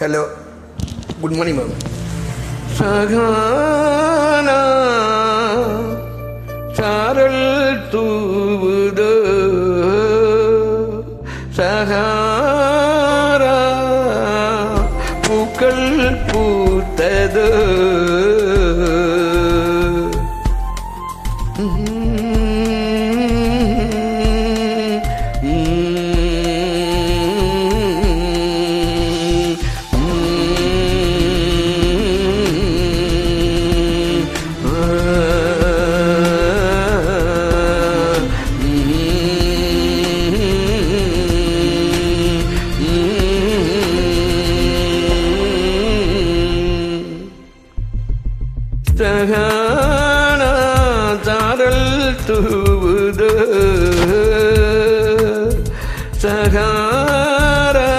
Hello. Good morning, ma'am. Sagana saral tuvudu Sahara பூக்கள் பூத்தது சகானா சாரல் தூவுது சகாரா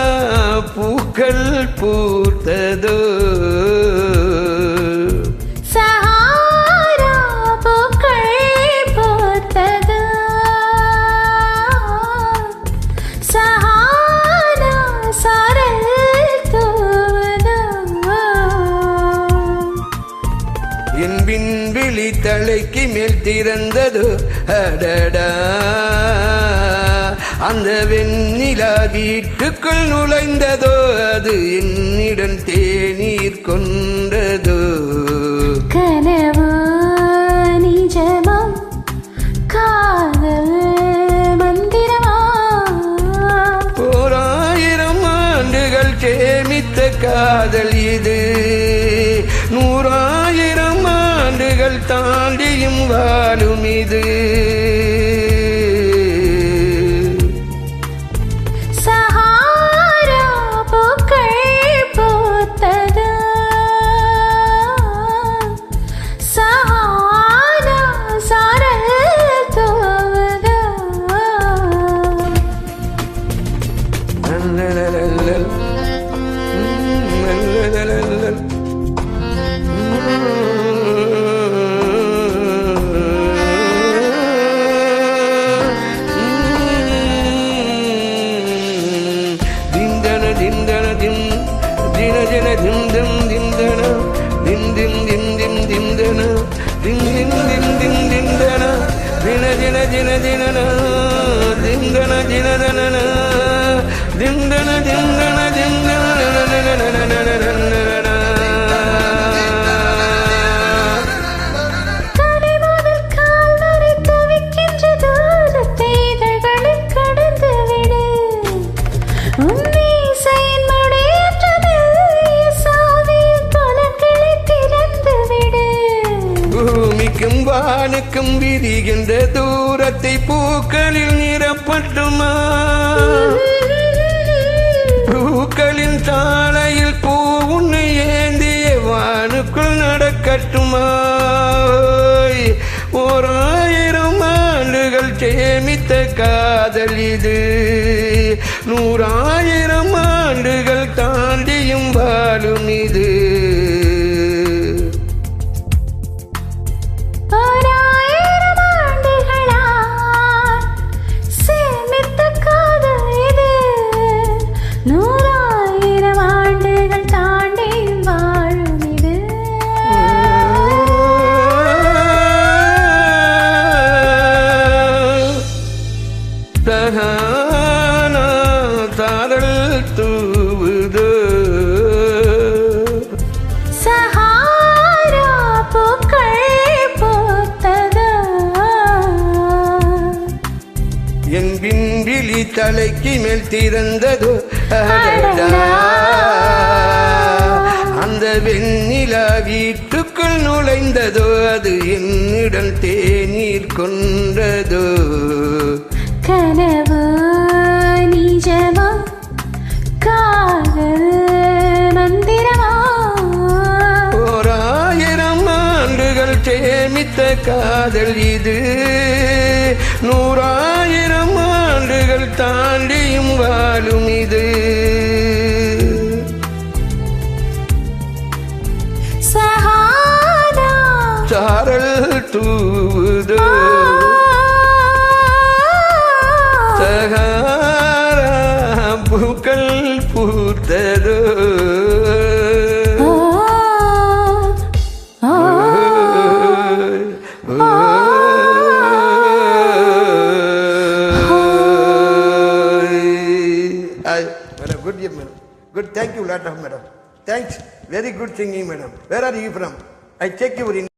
பூக்கள் பூத்தது சகாரா பூக்கள் பூத்தது சகாரா சாரல் தூவுது என் விண்வெளி தலைக்கு மேல் திறந்தது அடடா அந்த வெண்ணிலா வீட்டுக்குள் நுழைந்ததோ அது என்னிடம் தேநீர் கொண்டதோ கனவு நிஜமா காதல் மந்திரமா 1000 ஆண்டுகள் சேமித்த காதல் இது 100,000 ஆண்டுகள் தாண்டியும் வாழும் இது சகாரா பூக்கள் பூத்தது சகாரா சாரல் தூவுது கனிமோதல் கால் வரை தவிக்கின்ற தூரத்தை இதழ்களில் கடந்து விடு உன்னீசையின் முடியற்றதில் சாவியின் பலன்களை திறந்து விடு பூமிக்கும் வானுக்கும் விரிகின்ற தூரத்தை பூக்களில் நிரப்பட்டுமா பூக்களின் சாலையில் பூ உன்னை ஏந்திய வானுக்குள் நடக்கட்டுமா 1000 ஆண்டுகள் சேமித்த காதல் இது 100,000 ஆண்டுகள் தாண்டியும் வாழும் இது 1000 ஆண்டுகளாய் சேமித்த காதல் இது 100,000 ஆண்டுகள் தாண்டி வாழும் இது சகானா சாரல் தூவுது சகாரா பூக்கள் பூத்தது என் விண்வெளி தலைக்கு மேல் திறந்தது அடடா அந்த வெண்ணிலா வீட்டுக்குள் நுழைந்ததோ அது என்னிடம் தேநீர் கொண்டதோ கனவு நிஜமா காதல் மந்திரமா 1000 ஆண்டுகள் சேமித்த காதல் இது 100,000 ஆண்டுகள் தாண்டியும் வாழும் இது சகாரா சாரல் தூவுது சகாரா பூக்கள் பூத்ததோ you, madam. Good, thank you, lot of madam. Thanks, very good singing, madam. Where are you from? I check your